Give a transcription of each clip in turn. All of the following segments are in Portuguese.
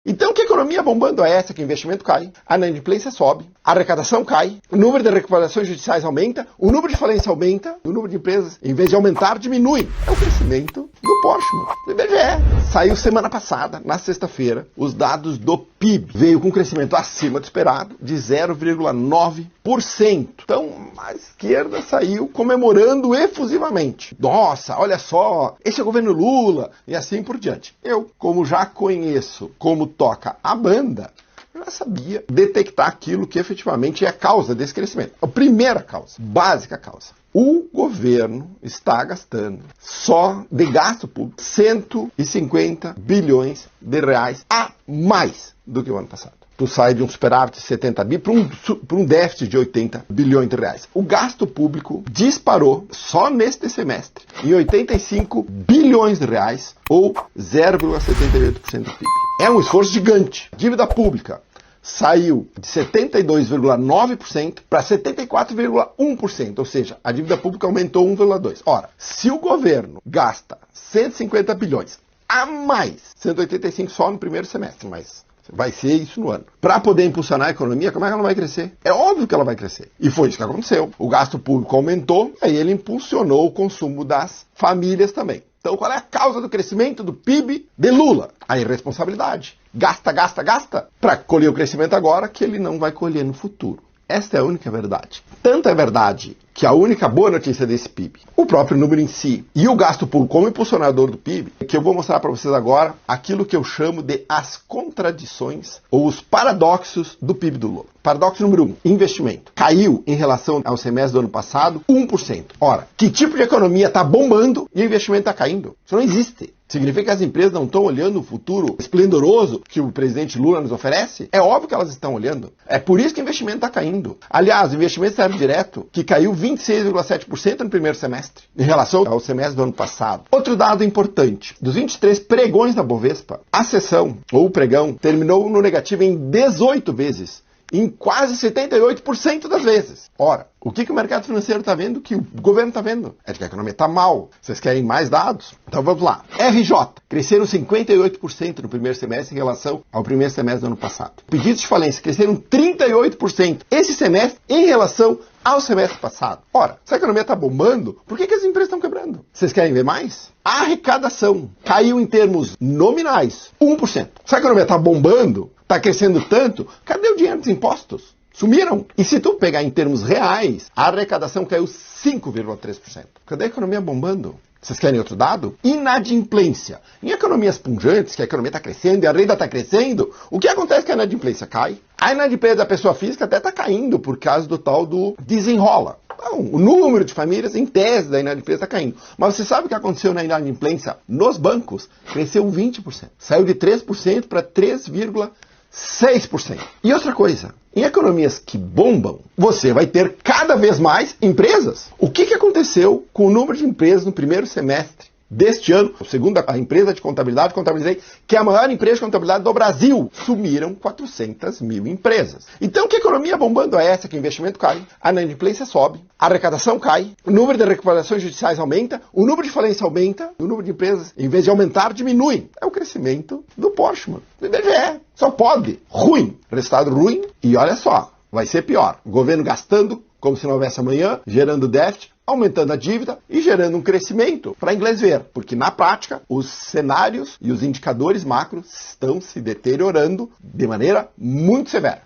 Então, que economia bombando é essa? Que o investimento cai, a inadimplência sobe, a arrecadação cai, o número de recuperações judiciais aumenta, o número de falência aumenta, o número de empresas, em vez de aumentar, diminui. É o crescimento do Portman, do IBGE. Saiu semana passada, na sexta-feira, os dados do PIB. Veio com um crescimento acima do esperado, de 0,9%. Então, a esquerda saiu comemorando efusivamente. Nossa, olha só, esse é o governo Lula, e assim por diante. Eu, como já conheço como toca a banda, já sabia detectar aquilo que efetivamente é a causa desse crescimento. A primeira causa, básica causa. O governo está gastando só de gasto público 150 bilhões de reais a mais do que o ano passado. Tu sai de um superávit de 70 bi para um déficit de 80 bilhões de reais. O gasto público disparou só neste semestre em 85 bilhões de reais ou 0,78% do PIB. É um esforço gigante. Dívida pública saiu de 72,9% para 74,1%, ou seja, a dívida pública aumentou 1,2%. Ora, se o governo gasta 150 bilhões a mais, 185 só no primeiro semestre, mas vai ser isso no ano, para poder impulsionar a economia, como é que ela vai crescer? É óbvio que ela vai crescer. E foi isso que aconteceu. O gasto público aumentou, aí ele impulsionou o consumo das famílias também. Então, qual é a causa do crescimento do PIB de Lula? A irresponsabilidade. Gasta, gasta, gasta, para colher o crescimento agora que ele não vai colher no futuro. Esta é a única verdade. Tanto é verdade que a única boa notícia desse PIB, o próprio número em si, e o gasto público como impulsionador do PIB, que eu vou mostrar para vocês agora aquilo que eu chamo de as contradições ou os paradoxos do PIB do Lula. Paradoxo número 1, investimento. Caiu em relação ao semestre do ano passado 1%. Ora, que tipo de economia está bombando e o investimento está caindo? Isso não existe. Significa que as empresas não estão olhando o futuro esplendoroso que o presidente Lula nos oferece? É óbvio que elas estão olhando. É por isso que o investimento está caindo. Aliás, o investimento externo direto, que caiu 26,7% no primeiro semestre, em relação ao semestre do ano passado. Outro dado importante, dos 23 pregões da Bovespa, a sessão, ou o pregão, terminou no negativo em 18 vezes. Em quase 78% das vezes. Ora, o que o mercado financeiro está vendo, que o governo está vendo? É de que a economia está mal. Vocês querem mais dados? Então vamos lá. RJ, cresceram 58% no primeiro semestre em relação ao primeiro semestre do ano passado. Pedidos de falência cresceram 38% esse semestre em relação ao semestre passado. Ora, se a economia está bombando, por que as empresas estão quebrando? Vocês querem ver mais? A arrecadação caiu em termos nominais 1%. Se a economia está bombando, está crescendo tanto, cadê o dinheiro dos impostos? Sumiram. E se tu pegar em termos reais, a arrecadação caiu 5,3%. Cadê a economia bombando? Vocês querem outro dado? Inadimplência. Em economias punjantes, que a economia está crescendo e a renda está crescendo, o que acontece é que a inadimplência cai? A inadimplência da pessoa física até está caindo por causa do tal do desenrola. Então, o número de famílias, em tese, da inadimplência está caindo. Mas você sabe o que aconteceu na inadimplência nos bancos? Cresceu 20%. Saiu de 3% para 3,6%. E outra coisa, em economias que bombam, você vai ter cada vez mais empresas. O que aconteceu com o número de empresas no primeiro semestre deste ano? Segundo a empresa de contabilidade, contabilizei que é a maior empresa de contabilidade do Brasil. Sumiram 400 mil empresas. Então, que economia bombando é essa? Que o investimento cai, a inadimplência sobe, a arrecadação cai, o número de recuperações judiciais aumenta, o número de falência aumenta, o número de empresas, em vez de aumentar, diminui. É o crescimento do Portman, do IBGE. Só pode. Ruim. Resultado ruim. E olha só, vai ser pior. O governo gastando como se não houvesse amanhã, gerando déficit, aumentando a dívida e gerando um crescimento para inglês ver. Porque na prática, os cenários e os indicadores macros estão se deteriorando de maneira muito severa.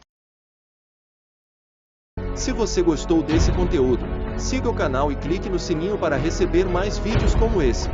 Se você gostou desse conteúdo, siga o canal e clique no sininho para receber mais vídeos como esse.